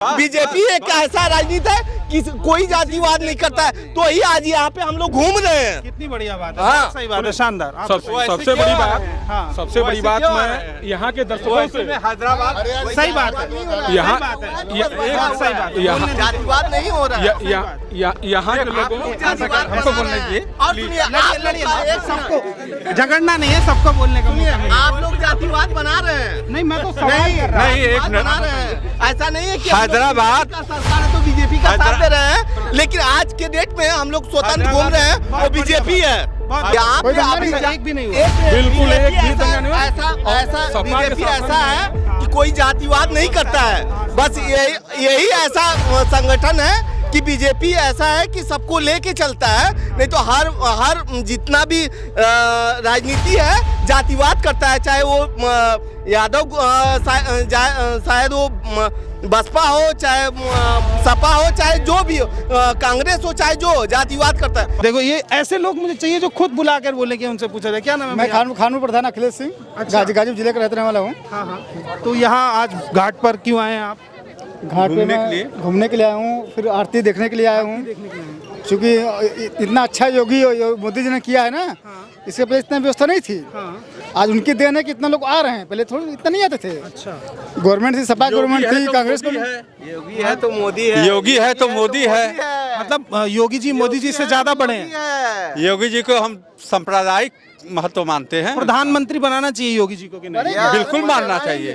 BJP एक ऐसा राजनीति है कि कोई जातिवाद नहीं करता है, तो ही आज यहाँ पे हम लोग घूम रहे हैं। कितनी बढ़िया बात है। हाँ, सही बात है, शानदार। सबसे बड़ी बात, हाँ, सबसे बड़ी बात मैं यहाँ के दर्शकों से, हैदराबाद सही बात है, यहाँ सही बात है, यहाँ जातिवाद नहीं हो रहा है। यहाँ के लोगों हमको बोलने दीजिए, सबको झगड़ना नहीं है, सबको बोलने का मौका मिलेगा। आप लोग जातिवाद बना रहे हैं। नहीं, मैं तो सवाल कर रहा हूं। नहीं, एक बना रहे हैं। ऐसा नहीं है कि हैदराबाद का सरकार है तो बीजेपी का साथ दे रहे हैं, लेकिन आज के डेट में हम लोग स्वतंत्र घूम रहे हैं और बीजेपी है। यहाँ पे एक भी नहीं हुआ। बिल्कुल एक भी दंगा नहीं हुआ। ऐसा बीजेपी ऐसा है कि कोई जातिवाद नहीं करता है। बस यही ऐसा संगठन है कि बीजेपी ऐसा है कि सबको लेके चलता है, नहीं तो हर जितना भी राजनीति है जातिवाद करता है, चाहे वो यादव शायद वो बसपा हो, चाहे सपा हो, चाहे जो भी हो, कांग्रेस हो, चाहे जो जातिवाद करता है। देखो, ये ऐसे लोग मुझे चाहिए जो खुद बुलाकर बोले कि उनसे पूछा जाए। क्या नाम है? मैं खानपुर प्रधान अखिलेश सिंह, गाजीपुर जिले का रहने वाला हूँ। हाँ। तो यहाँ आज घाट पर क्यों आए हैं आप? घाट पे मैं घूमने के लिए आया हूँ, फिर आरती देखने के लिए आया हूँ, क्योंकि इतना अच्छा योगी मोदी जी ने किया है ना, इससे पहले इतना व्यवस्था नहीं थी। आज उनकी देन है कि इतना लोग आ रहे हैं, पहले थोड़ी इतना नहीं आते थे। अच्छा, गवर्नमेंट थी, सपा गवर्नमेंट थी, कांग्रेस को। योगी है तो मोदी है, योगी है तो मोदी है। मतलब योगी जी मोदी जी से ज्यादा बड़े हैं। योगी जी को हम सांप्रदायिक महत्व मानते हैं। प्रधानमंत्री बनाना चाहिए योगी जी को कि नहीं? बिल्कुल मानना चाहिए,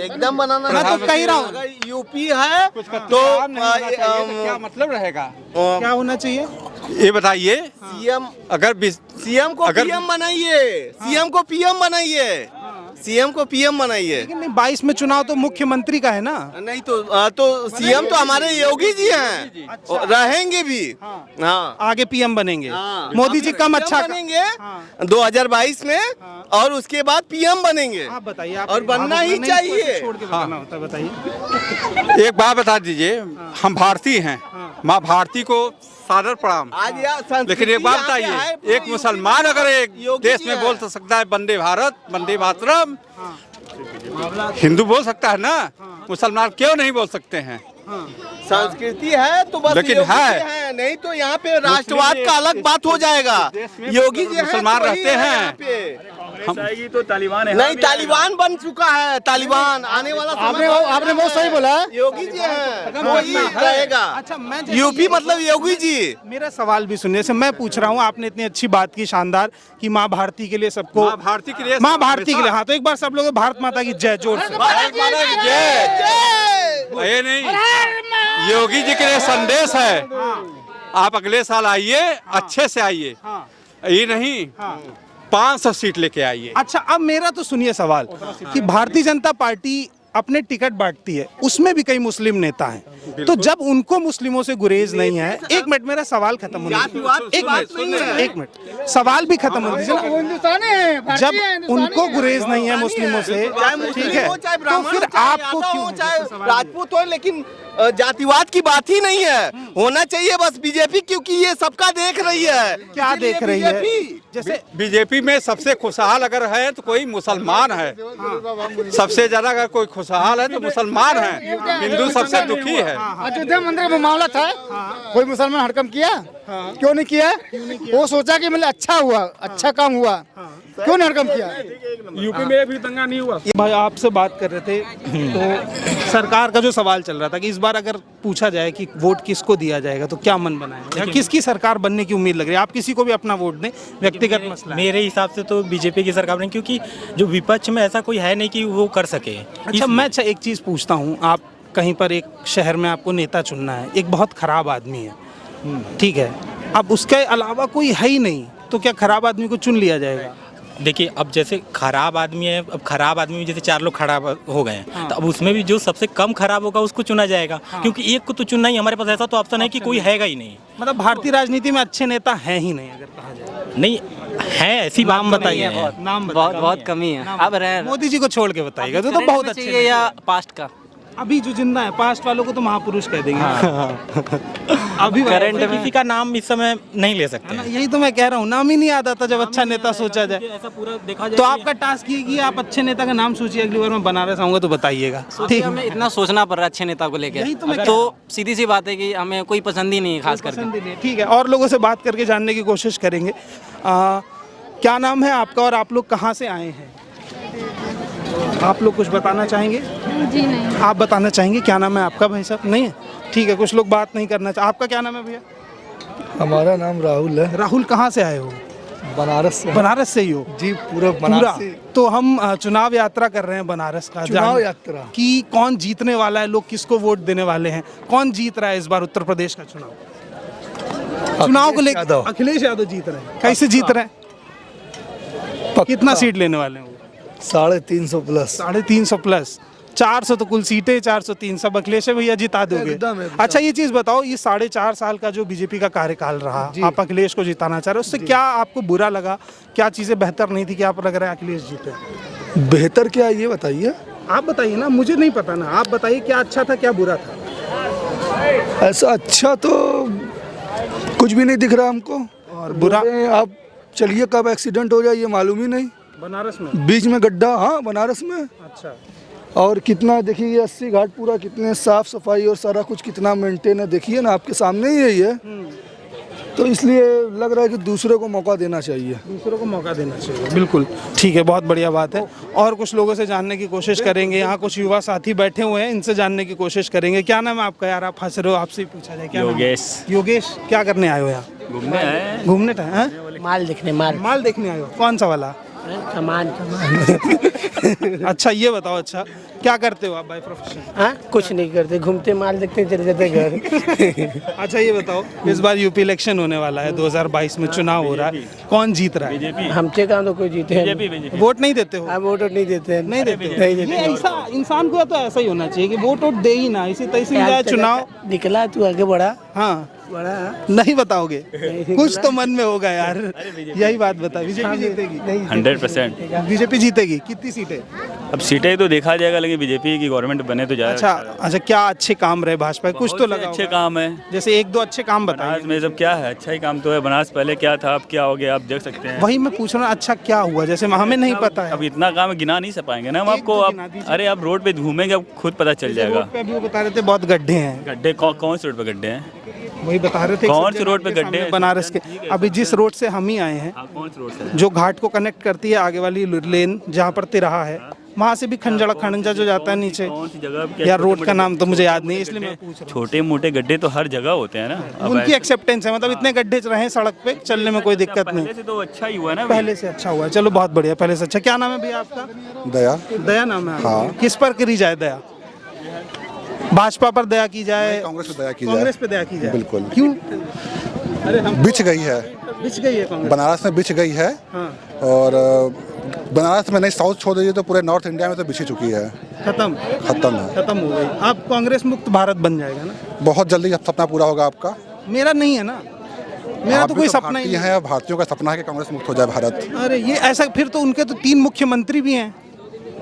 एकदम बनाना। मैं तो कह रहा हूँ, अगर यूपी है तो क्या मतलब रहेगा? क्या होना चाहिए ये बताइए। सीएम अगर सीएम को पीएम बनाइए, सीएम को पीएम बनाइए, सीएम को पीएम बनाइए। लेकिन नहीं, 22 में चुनाव तो मुख्यमंत्री का है ना। नहीं तो सीएम तो हमारे योगी जी हैं, रहेंगे भी। हाँ, आगे पीएम बनेंगे। मोदी जी कम अच्छा बनेंगे 2022 में, और उसके बाद पीएम बनेंगे। आप बताइए, और बनना ही चाहिए। छोड़ के बताना होता है, बताइए। एक बात बता दीजिए, हम भारतीय हैं, माँ भारती को सादर प्रणाम। आज लेकिन एक बात बताइए, एक मुसलमान अगर एक देश में बोल तो सकता है वंदे भारत, वंदे मातरम, हिंदू बोल सकता है ना, मुसलमान क्यों नहीं बोल सकते हैं? संस्कृति है तो बस लेकिन योगी है। जी हैं, नहीं तो यहाँ पे राष्ट्रवाद का अलग बात हो जाएगा। योगी जी मुसलमान तो रहते हैं। तो तालिबान है। नहीं, तालिबान बन चुका है, तालिबान आने वाला समय। आपने बहुत सही बोला। योगी जी हैं, वही रहेगा। अच्छा, मैं यूपी मतलब योगी जी। मेरा सवाल भी सुनिए। जैसे मैं पूछ रहा हूँ, आपने इतनी अच्छी बात की, शानदार, कि माँ भारती के लिए सबको, माँ भारती के लिए, माँ भारती के लिए। हाँ, तो एक बार सब लोग भारत माता की जय जोर से। ये नहीं, योगी जी के लिए संदेश है। आप अगले साल आइए, अच्छे से आइए, ये नहीं 500 सीट लेके आइए। अच्छा, अब मेरा तो सुनिए सवाल कि भारतीय जनता पार्टी अपने टिकट बांटती है, उसमें भी कई मुस्लिम नेता हैं, तो जब उनको मुस्लिमों से गुरेज नहीं है, एक मिनट मेरा सवाल खत्म होने दीजिए, एक मिनट सवाल भी खत्म होने दीजिए ना। जब उनको गुरेज नहीं है मुस्लिमों से, ठीक है, तो फिर आपको क्यों? राजपूत हो, लेकिन जातिवाद की बात ही नहीं है। होना चाहिए बस बीजेपी, क्योंकि ये सबका देख रही है। क्या देख रही है? जैसे बीजेपी में सबसे खुशहाल अगर है तो कोई मुसलमान है। सबसे ज्यादा अगर कोई खुशहाल है तो मुसलमान है, हिंदू सबसे दुखी है। अयोध्या मंदिर में मामला था, कोई मुसलमान हड़कंप किया? क्यों नहीं किया? वो सोचा कि मतलब अच्छा हुआ, अच्छा काम हुआ, क्यों नहीं हड़कंप किया? यूपी में भी दंगा नहीं हुआ। भाई, आपसे बात कर रहे थे तो सरकार का जो सवाल चल रहा था कि इस बार अगर पूछा जाए कि वोट किसको दिया जाएगा तो क्या मन बनाएगा, किसकी सरकार बनने की उम्मीद लग रही है? आप किसी को भी अपना वोट दें, व्यक्तिगत मसला है। मेरे हिसाब से तो बीजेपी की सरकार बने, क्योंकि जो विपक्ष में ऐसा कोई है नहीं कि वो कर सके। अच्छा, मैं एक चीज़ पूछता हूँ, आप कहीं पर एक शहर में आपको नेता चुनना है, एक बहुत खराब आदमी है, ठीक है, अब उसके अलावा कोई है ही नहीं, तो क्या खराब आदमी को चुन लिया जाएगा? देखिए, अब जैसे खराब आदमी है, अब खराब आदमी में जैसे 4 लोग खराब हो गए हैं, तो अब उसमें भी जो सबसे कम खराब होगा उसको चुना जाएगा, क्योंकि एक को तो चुनना ही, हमारे पास ऐसा तो ऑप्शन है कि कोई हैगा ही नहीं। मतलब भारतीय राजनीति में अच्छे नेता हैं ही नहीं, अगर कहा जाए। नहीं है, ऐसी बात बताइए। नाम बहुत कमी है। अब रहे मोदी जी को छोड़ के बताइएगा तो बहुत अच्छे या पास्ट का। अभी जो जिंदा है, पास्ट वालों को तो महापुरुष कह देंगे। अभी करंट में किसी का नाम इस समय नहीं ले सकते है ना, यही तो मैं कह रहा हूँ, नाम ही नहीं आता था जब अच्छा नेता सोचा जाए। ऐसा पूरा देखा जाए तो आपका टास्क ये कि आप अच्छे नेता का नाम सोचिए, अगली बार मैं बनारस आऊंगा तो बताइएगा। ठीक हमें इतना सोचना पड़ रहा है अच्छे नेता को यही लेकर, तो मैं तो सीधी सी बात है कि हमें कोई पसंद ही नहीं है खास करके। पसंद ही नहीं। ठीक है, और लोगों से बात करके जानने की कोशिश करेंगे। क्या नाम है आपका और आप लोग कहाँ से आए हैं? आप लोग कुछ बताना चाहेंगे? जी नहीं। आप बताना चाहेंगे क्या नाम है आपका भाई साहब? नहीं है, ठीक है, कुछ लोग बात नहीं करना चाह। आपका क्या नाम है भैया? हमारा नाम राहुल है, राहुल, कहाँ से आए हो? बनारस से। बनारस से ही हो? जी पूरा पूरा। तो हम चुनाव यात्रा कर रहे हैं बनारस का, चुनाव यात्रा कि कौन जीतने वाला है, लोग किसको वोट देने वाले हैं, कौन जीत रहा है इस बार उत्तर प्रदेश का चुनाव? चुनाव को लेकर अखिलेश यादव जीत रहे हैं। कैसे जीत रहे हैं? कितना सीट लेने वाले हैं वो? 350 प्लस। 350 प्लस। 400 तो कुल सीटें, 400 3 सब अखिलेश भैया जिता दोगे? एकदम, एकदम। अच्छा ये चीज बताओ, ये 4.5 साल का जो बीजेपी का कार्यकाल रहा, आप अखिलेश को जिताना चाह रहे हो, उससे क्या आपको बुरा लगा? क्या चीजें बेहतर नहीं थी कि आप लग रहा है अखिलेश जीते? बेहतर क्या ये बताइए? आप बताइए ना, मुझे नहीं पता ना, आप बताइए क्या अच्छा था क्या बुरा था? ऐसा अच्छा तो कुछ भी नहीं दिख रहा हमको, और बुरा? आप चलिए कब एक्सीडेंट हो जाए ये मालूम ही नहीं। बनारस में बीच में गड्ढा, हाँ बनारस में। अच्छा, और कितना देखिए ये 80 घाट पूरा कितने साफ सफाई और सारा कुछ कितना मेंटेन है, देखिए ना आपके सामने ही यही है। तो इसलिए लग रहा है कि दूसरे को मौका देना चाहिए। दूसरों को मौका देना चाहिए, बिल्कुल ठीक है, बहुत बढ़िया बात है। और कुछ लोगों से जानने की कोशिश करेंगे, यहाँ कुछ युवा साथी बैठे हुए हैं, इनसे जानने की कोशिश करेंगे। क्या नाम है आपका? यार आप हंस रहे हो, आपसे ही पूछा जाए। क्या नाम है? योगेश। योगेश, क्या करने आए हो यहाँ? घूमने आए। घूमने हैं? माल देखने, माल देखने आए हो? कौन सा वाला? सामान। अच्छा ये बताओ, अच्छा क्या करते हो आप बाय प्रोफेशन? हाँ, कुछ नहीं करते, घूमते माल देखते चले जाते घर। अच्छा ये बताओ, इस बार यूपी इलेक्शन होने वाला है, 2022 में चुनाव हो रहा है, कौन जीत रहा है? हमसे कहाँ तो कोई जीते हैं। वोट नहीं देते हो? हम वोट नहीं देते हैं। नहीं देते हो? नहीं ये देते। ऐसा इंसान को तो ऐसा ही होना चाहिए कि वोट दे ही ना, इसी तरह से जाए चुनाव। निकला तू आगे बढ़ा, हाँ बढ़ा। नहीं बताओगे? कुछ तो मन में होगा यार, यही बात बता। बीजेपी जीतेगी? 100%। बीजेपी जीतेगी। कितनी सीटें? अब सीटें तो देखा जाएगा, लेकिन बीजेपी की गवर्नमेंट बने तो अच्छा अच्छा, क्या अच्छे काम रहे भाजपा के? कुछ तो लगा अच्छे होगा। काम है। जैसे 1-2 अच्छे काम बनारस बताइए। में सब क्या है, अच्छा ही काम तो है। बनारस पहले क्या था, अब क्या हो गया, आप देख सकते हैं। वही मैं पूछ रहा हूँ, अच्छा क्या हुआ? जैसे हमें नहीं पता है। अब इतना काम गिना नहीं पाएंगे ना हम एक आपको। दो आप गिना दीजिए। अरे आप रोड पे घूमेंगे, अब खुद पता चल जाएगा। रोड पे अभी वो बता रहे थे बहुत गड्ढे हैं। गड्ढे कौन से रोड पे गड्ढे हैं? वही बता रहे थे। कौन से रोड पे गड्ढे हैं? बनारस के। अभी जिस रोड से हम ही आए हैं, कौन से रोड से? जो घाट को कनेक्ट करती है आगे वाली लेन, जहाँ पर तिराहा है, वहाँ से भी खंजा जो जाता है नीचे। कौन सी जगह? यार रोड का नाम तो मुझे याद नहीं, इसलिए मैं पूछ रहा हूँ। छोटे मोटे गड्ढे तो हर जगह होते हैं ना। अब उनकी एक्सेप्टेंस है, मतलब इतने गड्ढे रहे सड़क पे, चलने में कोई दिक्कत नहीं। पहले से तो अच्छा ही हुआ ना। पहले से अच्छा हुआ, चलो बहुत बढ़िया, पहले से अच्छा। क्या नाम है भैया आपका? दया। दया नाम है। हाँ। किस पर करी जाए दया? भाजपा पर दया की जाए? कांग्रेस पे दया की जाए। कांग्रेस पे दया की जाए? बिल्कुल। क्यों? बिछ गई है, बिछ गई है कांग्रेस। बनारस में बिछ गई है। हाँ। और बनारस में नहीं, साउथ छोड़ दीजिए तो पूरे नॉर्थ इंडिया में तो बिछी चुकी है। खत्म है। खत्म हो गई। अब कांग्रेस मुक्त भारत बन जाएगा ना? बहुत जल्दी सपना पूरा होगा आपका। मेरा नहीं है ना, मेरा आप तो भी कोई सपना ही भारतीय नहीं हैं, भारतीयों का सपना है कि कांग्रेस मुक्त हो जाए भारत। अरे ये ऐसा, फिर तो उनके तो 3 मुख्यमंत्री भी हैं।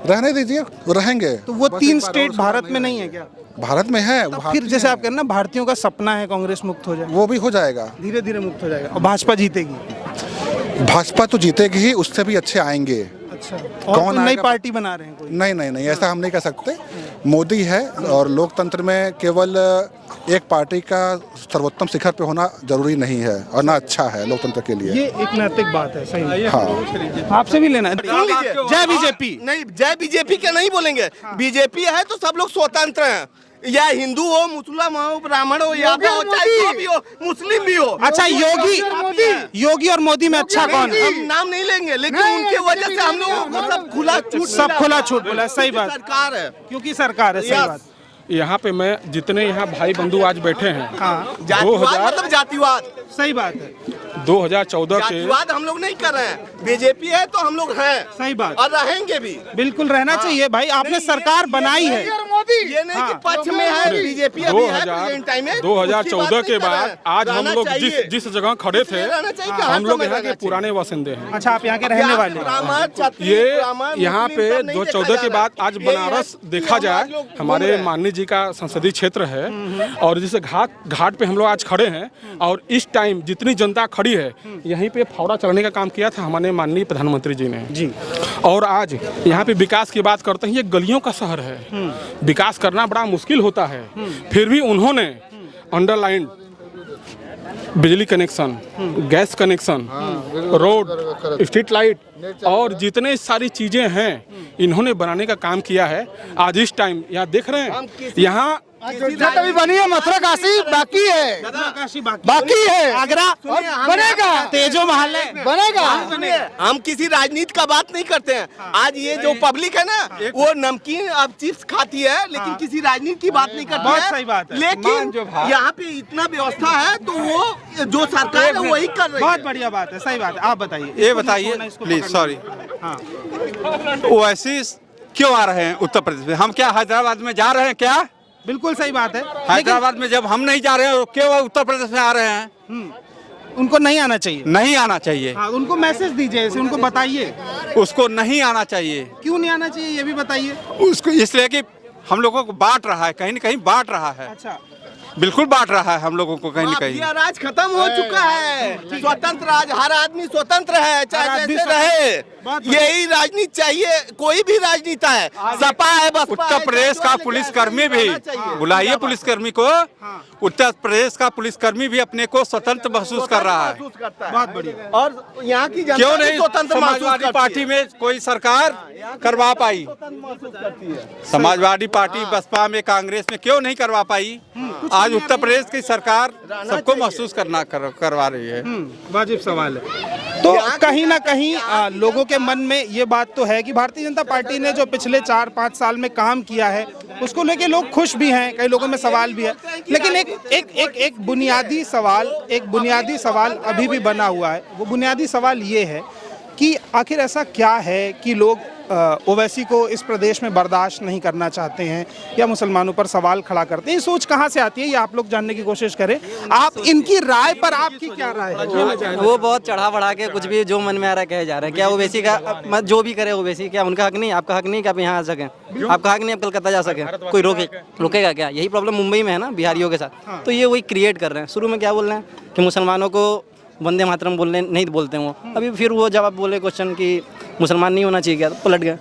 रहने दीजिए, रहेंगे। तो वो बस 3 इस बार स्टेट और भारत में नहीं है क्या? भारत में है। तब फिर जैसे आप कह रहे हैं ना, भारतीयों का सपना है कांग्रेस मुक्त हो जाए, वो भी हो जाएगा। धीरे धीरे मुक्त हो जाएगा। और भाजपा जीतेगी? भाजपा तो जीतेगी ही, उससे भी अच्छे आएंगे। अच्छा, और कौन कोई नई आएगा? पार्टी बना रहे हैं कोई? नहीं, ऐसा हम नहीं कह सकते। मोदी है, और लोकतंत्र में केवल एक पार्टी का सर्वोत्तम शिखर पे होना जरूरी नहीं है, और ना अच्छा है लोकतंत्र के लिए। ये एक नैतिक बात है, सही है। हाँ। आपसे भी लेना है। सुन लीजिए। जय बीजेपी। नहीं, जय बीजेपी के नहीं बोलेंगे। बीजेपी है तो सब लोग स्वतंत्र हैं, या हिंदू हो, मुसलमान हो, ब्राह्मण हो, यादव हो, चाहे जो भी हो, मुस्लिम भी हो। अच्छा, योगी और मोदी में अच्छा कौन है? हम नाम नहीं लेंगे, लेकिन उनके वजह से हम लोगों को सब खुला छूट बोला, सही बात। सरकार है, क्योंकि सरकार है, सही Yes. बात। यहाँ पे मैं जितने यहाँ भाई बंधु आज बैठे हैं, हाँ, जातिवाद मतलब जातिवाद, सही बात है। 2014 के जातिवाद हम लोग नहीं कर रहे हैं। बीजेपी है तो हम लोग हैं, सही बात। और रहेंगे भी। बिल्कुल रहना चाहिए भाई, आपने सरकार बनाई है। ये नहीं कि पक्ष में है बीजेपी बीजेपी अभी है प्रेजेंट टाइम में 2014 के बाद आज हम लोग चाहिए। जिस जगह खड़े थे रहना चाहिए कि हम लोग समय यहाँ के रहना पुराने बासिंदे हैं। अच्छा, आप यहाँ के रहने वाले हैं। ये यहाँ पे 2014 के बाद आज बनारस देखा जाए हमारे माननीय जी का संसदीय क्षेत्र है और जैसे घाट पे हम लोग आज खड़े हैं और इस टाइम जितनी जनता खड़ी है यहीं पे फावड़ा चलाने का काम किया था हमारे माननीय प्रधानमंत्री जी ने जी। और आज यहाँ पे विकास की बात करते हैं, ये गलियों का शहर है, विकास करना बड़ा मुश्किल होता है, फिर भी उन्होंने अंडरलाइन बिजली connection, gas connection, road, street light और जितने सारी चीजें हैं इन्होंने बनाने का काम किया है। आज इस टाइम यहाँ देख रहे हैं, यहाँ अभी बनी है, मथुरा काशी बाकी है, बाकी है, आगरा बनेगा, तेजो महल बनेगा। हम किसी राजनीति का बात नहीं करते हैं। आज ये जो पब्लिक है ना वो नमकीन अब चिप्स खाती है लेकिन किसी राजनीति की बात नहीं करती बहुत है। सही बात है। लेकिन यहाँ पे इतना व्यवस्था है तो वो जो सरकार है वही कर रही है। बहुत बढ़िया बात है, सही बात है। आप बताइए, ये बताइए प्लीज, सॉरी, ओवैसी क्यों आ रहे हैं उत्तर प्रदेश में? हम क्या हैदराबाद में जा रहे हैं क्या? बिल्कुल सही बात है। हैदराबाद में जब हम नहीं जा रहे हैं क्यों उत्तर प्रदेश में आ रहे हैं? उनको नहीं आना चाहिए, नहीं आना चाहिए। हाँ, उनको मैसेज दीजिए, उनको बताइए उसको नहीं आना चाहिए। क्यों नहीं आना चाहिए ये भी बताइए। उसको इसलिए कि हम लोगों को बांट रहा है, कहीं न कहीं बांट रहा है। अच्छा, बिल्कुल बांट रहा है हम लोगों को कहीं न कहीं। माफिया राज खत्म हो चुका है, स्वतंत्र राज, हर आदमी स्वतंत्र है, चाहे जैसे रहे। यही राजनीति चाहिए, कोई भी राजनीति है, सपा है, बसपा उत्तर प्रदेश का पुलिसकर्मी भी, बुलाइए पुलिसकर्मी को, उत्तर प्रदेश का पुलिसकर्मी भी अपने को स्वतंत्र महसूस कर रहा है। बहुत बढ़िया। और यहाँ की जनता क्यों भी नहीं स्वतंत्र महसूस समाजवादी करती पार्टी है। में कोई सरकार करवा पाई? समाजवादी पार्टी, बसपा में, कांग्रेस में क्यों नहीं करवा पाई? आज उत्तर प्रदेश की सरकार सबको महसूस करवा रही है। वाजिब सवाल है। तो कहीं ना कहीं लोगों के मन में ये बात तो है कि भारतीय जनता पार्टी ने जो पिछले 4-5 साल में काम किया है उसको लेके लोग खुश भी हैं, कई लोगों में सवाल भी है। लेकिन एक बुनियादी सवाल अभी भी बना हुआ है। वो बुनियादी सवाल ये है कि आखिर ऐसा क्या है कि लोग ओवैसी को इस प्रदेश में बर्दाश्त नहीं करना चाहते हैं या मुसलमानों पर सवाल खड़ा करते हैं? ये सोच कहाँ से आती है ये आप लोग जानने की कोशिश करें। आप इनकी राय पर आपकी क्या राय है? वो बहुत चढ़ा बढ़ा के कुछ भी जो मन में आ रहा है कहे जा रहे हैं। क्या ओवैसी का जो भी करे ओवैसी, क्या उनका हक नहीं? आपका हक नहीं कि आप यहाँ आ सकें? आपका हक नहीं आप कलकत्ता जा सकें? कोई रोकेगा क्या? यही प्रॉब्लम मुंबई में है ना बिहारियों के साथ। तो ये वही क्रिएट कर रहे हैं। शुरू में क्या बोल रहे हैं कि मुसलमानों को वंदे मातरम बोलने नहीं बोलते वो, अभी फिर वो जवाब बोले क्वेश्चन कि मुसलमान नहीं होना चाहिए क्या, तो पलट गए।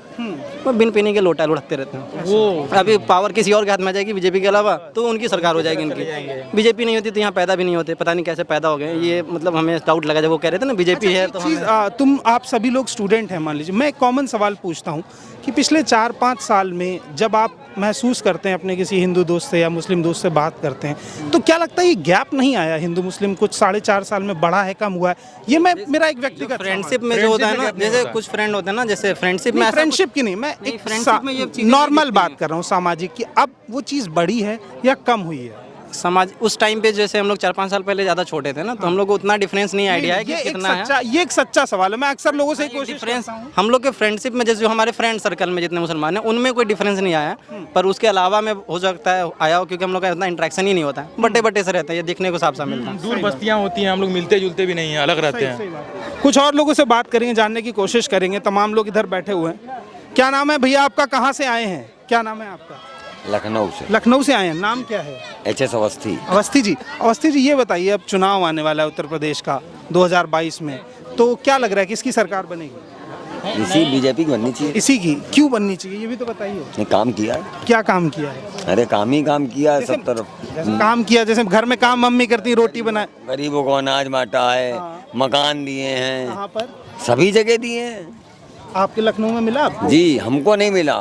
वो बिन पीने के लोटा लुढ़कते रहते हैं। वो अभी पावर किसी और के हाथ में आ जाएगी बीजेपी के अलावा तो उनकी सरकार हो जाएगी इनकी। बीजेपी नहीं होती तो यहाँ पैदा भी नहीं होते, पता नहीं कैसे पैदा हो गए। ये मतलब हमें डाउट लगा जब वो कह रहे थे ना बीजेपी है तो आप सभी लोग स्टूडेंट हैं मान लीजिए, मैं एक कॉमन सवाल पूछता हूँ कि पिछले 4-5 साल में जब आप महसूस करते हैं अपने किसी हिंदू दोस्त से या मुस्लिम दोस्त से बात करते हैं तो क्या लगता है ये गैप नहीं आया हिंदू मुस्लिम कुछ 4.5 साल में बढ़ा है, कम हुआ है? ये मेरा एक व्यक्तिगत फ्रेंडशिप में जो होता है ना, जैसे कुछ फ्रेंड होते हैं ना, जैसे फ्रेंडशिप में, फ्रेंडशिप की नहीं, मैं एक फ्रेंडशिप में ये चीज़ें नॉर्मल बात कर रहा हूँ सामाजिक की, अब वो चीज़ बढ़ी है या कम हुई है? समाज उस टाइम पे जैसे हम लोग 4-5 साल पहले ज़्यादा छोटे थे ना, तो हम लोग को उतना डिफरेंस नहीं आइडिया है कि कितना है। ये एक सच्चा सवाल है, मैं अक्सर लोगों से कोशिश डिफरेंस हम लोग के फ्रेंडशिप में, जैसे जो हमारे फ्रेंड सर्कल में जितने मुसलमान हैं उनमें कोई डिफरेंस नहीं आया, पर उसके अलावा में हो सकता है आया हो क्योंकि हम लोग का इतना इंटरेक्शन ही नहीं होता है, बड्डे से रहता है, ये देखने को साफ साफ मिलता है। दूर बस्तियाँ होती हैं, हम लोग मिलते जुलते भी नहीं हैं, अलग रहते हैं। कुछ और लोगों से बात करेंगे, जानने की कोशिश करेंगे। तमाम लोग इधर बैठे हुए हैं। क्या नाम है भैया आपका, कहाँ से आए हैं? क्या नाम है आपका? लखनऊ से आए हैं। नाम क्या है? HS अवस्थी। अवस्थी जी ये बताइए, अब चुनाव आने वाला है उत्तर प्रदेश का 2022 में, तो क्या लग रहा है किसकी सरकार बनेगी? इसी बीजेपी की बननी चाहिए। इसी की क्यों बननी चाहिए ये भी तो बताइए। काम किया है। क्या काम किया है? अरे काम किया है सब तरफ। काम किया जैसे घर में काम मम्मी करती, रोटी बनाए, गरीबों को अनाज बांटा है, मकान दिए हैं, कहाँ पर? सभी जगह दिए हैं। आपके लखनऊ में मिला आपको? जी हमको नहीं मिला।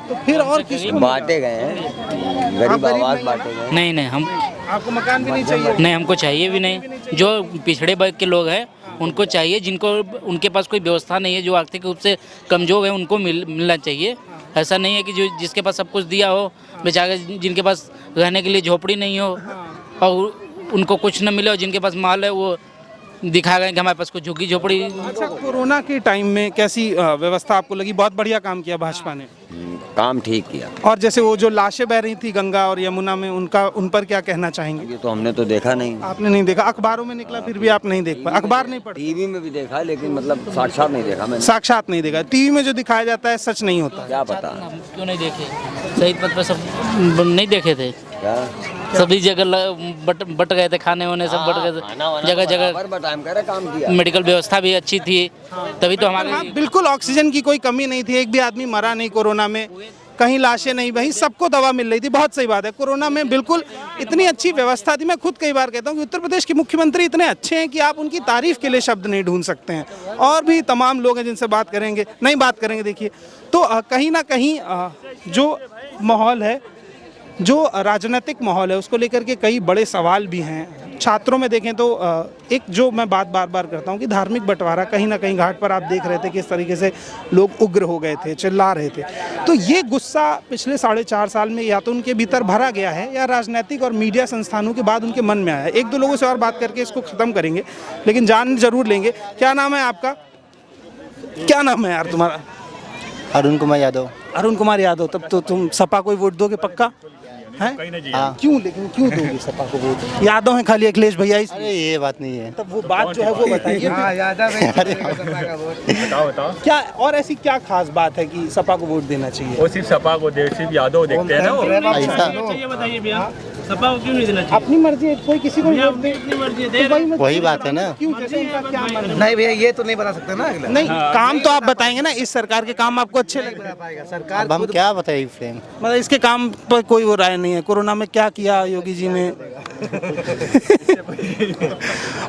तो फिर और किसको बांटे गए हैं, गरीब आवास बांटे गए। नहीं हम आपको मकान भी नहीं चाहिए? नहीं, हमको चाहिए भी नहीं। जो पिछड़े वर्ग के लोग हैं उनको चाहिए, जिनको उनके पास कोई व्यवस्था नहीं है, जो आर्थिक रूप से कमजोर है उनको मिलना चाहिए। ऐसा नहीं है कि जो जिसके पास सब कुछ दिया हो बेचारे, जिनके पास रहने के लिए झोपड़ी नहीं हो और उनको कुछ न मिले, और जिनके पास माल है वो दिखा गए कि हमारे पास कुछ झुग्गी झोपड़ी। अच्छा, कोरोना के टाइम में कैसी व्यवस्था आपको लगी? बहुत बढ़िया काम किया भाजपा ने, काम ठीक किया। और जैसे वो जो लाशें बह रही थी गंगा और यमुना में, उन पर क्या कहना चाहेंगे? ये तो हमने तो देखा नहीं। आपने नहीं देखा? अखबारों में निकला फिर भी आप नहीं देख पाए? अखबार नहीं पढ़े? टीवी में भी देखा, लेकिन मतलब साक्षात नहीं देखा मैंने। साक्षात नहीं देखा। टीवी में जो दिखाया जाता है सच नहीं होता। क्या पता क्यों नहीं देखे? शहीद पथ पे सब नहीं देखे थे क्या? सभी जगह बट गए थे, खाने होने सब बट गए थे जगह जगह। काम किया, मेडिकल व्यवस्था भी अच्छी थी, तभी तो हमारे हाँ, बिल्कुल ऑक्सीजन की कोई कमी नहीं थी। एक भी आदमी मरा नहीं कोरोना में, कहीं लाशें नहीं बही, सबको दवा मिल रही थी। बहुत सही बात है। कोरोना में बिल्कुल इतनी अच्छी व्यवस्था थी। मैं खुद कई बार कहता हूँ कि उत्तर प्रदेश के मुख्यमंत्री इतने अच्छे हैं कि आप उनकी तारीफ के लिए शब्द नहीं ढूंढ सकते हैं। और भी तमाम लोग हैं जिनसे बात करेंगे, नहीं बात करेंगे। देखिए तो कहीं ना कहीं जो माहौल है, जो राजनीतिक माहौल है, उसको लेकर के कई बड़े सवाल भी हैं। छात्रों में देखें तो एक जो मैं बात बार बार करता हूँ कि धार्मिक बंटवारा, कहीं ना कहीं घाट पर आप देख रहे थे किस तरीके से लोग उग्र हो गए थे, चिल्ला रहे थे। तो ये गुस्सा पिछले 4.5 साल में या तो उनके भीतर भरा गया है या राजनीतिक और मीडिया संस्थानों के बाद उनके मन में आया है। एक दो लोगों से और बात करके इसको ख़त्म करेंगे, लेकिन जान जरूर लेंगे। क्या नाम है आपका? क्या नाम है यार तुम्हारा? अरुण कुमार यादव। अरुण कुमार यादव। तब तो तुम सपा को वोट दोगे पक्का है? हाँ। क्यों, लेकिन क्यों दोगे सपा को वोट? यादव है खाली अखिलेश भैया? अरे ये बात नहीं है। तब वो बात जो है वो बताइए। बताओ क्या और ऐसी क्या खास बात है कि सपा को वोट देना चाहिए? वो सिर्फ सपा को सिर्फ यादव देखते हैं ना वो। बताइए भैया, सपा को क्यों नहीं देना चाहिए? अपनी मर्जी है, कोई किसी को वोट दे। वही बात है ना। क्यों, जैसे उनका क्या मन है? नहीं भैया, ये तो नहीं बता सकते ना। नहीं, काम तो आप बताएंगे ना। इस सरकार के काम आपको अच्छे लग रहे हैं? सरकार हम क्या बताइए फ्रेंड, मतलब इसके काम पर कोई वो राय नहीं है? कोरोना में क्या किया योगी जी ने?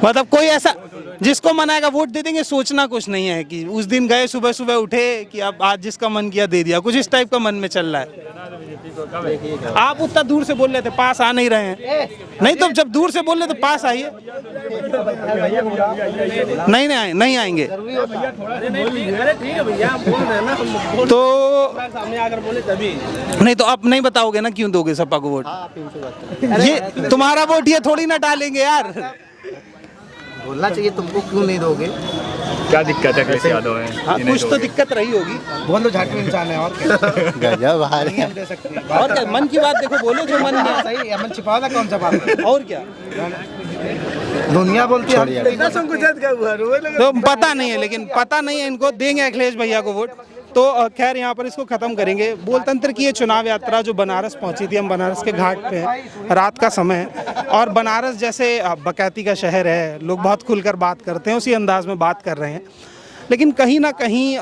मतलब कोई ऐसा जिसको मनाएगा वोट दे देंगे, सोचना कुछ नहीं है कि उस दिन गए सुबह सुबह उठे कि अब आज जिसका मन किया दे दिया, कुछ इस टाइप का मन में चल रहा है। आप उतना दूर से बोल रहे थे, पास आ नहीं रहे हैं। नहीं तो जब दूर से बोल रहे तो पास आइए। नहीं आएंगे तो नहीं तो आप नहीं बताओगे ना क्यों दोगे सपा को वोट? ये तुम्हारा वोट ये थोड़ी ना डालेंगे यार। बोलना चाहिए तुमको, क्यों नहीं दोगे? क्या दिक्कत है अखिलेश यादव है? हाँ, कुछ तो दिक्कत रही होगी। बोल दो, झाट में इंसान है और क्या। गजब हाल है। और क्या, मन की बात देखो, बोलो जो मन में। सही है, मन छिपाओ ना, कौन सा बात है? और क्या, दुनिया बोलती है तो पता नहीं है, लेकिन पता नहीं है इनको। देंगे अखिलेश भैया को वोट। तो खैर यहाँ पर इसको ख़त्म करेंगे। बोलतंत्र की ये चुनाव यात्रा जो बनारस पहुंची थी, हम बनारस के घाट पे हैं, रात का समय है और बनारस जैसे बकैती का शहर है, लोग बहुत खुलकर बात करते हैं, उसी अंदाज में बात कर रहे हैं। लेकिन कहीं ना कहीं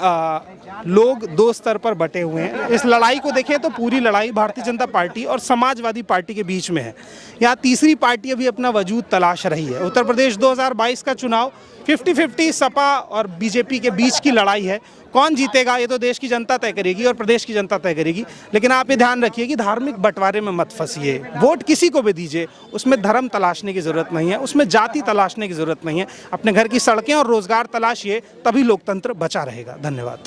लोग दो स्तर पर बटे हुए हैं। इस लड़ाई को देखें तो पूरी लड़ाई भारतीय जनता पार्टी और समाजवादी पार्टी के बीच में है। यहाँ तीसरी पार्टी अभी अपना वजूद तलाश रही है। उत्तर प्रदेश 2022 का चुनाव 50-50 सपा और बीजेपी के बीच की लड़ाई है। कौन जीतेगा ये तो देश की जनता तय करेगी और प्रदेश की जनता तय करेगी। लेकिन आप ये ध्यान रखिए कि धार्मिक बंटवारे में मत फंसिए। वोट किसी को भी दीजिए, उसमें धर्म तलाशने की ज़रूरत नहीं है, उसमें जाति तलाशने की ज़रूरत नहीं है। अपने घर की सड़कें और रोज़गार तलाशिए, तभी लोकतंत्र बचा रहेगा। धन्यवाद।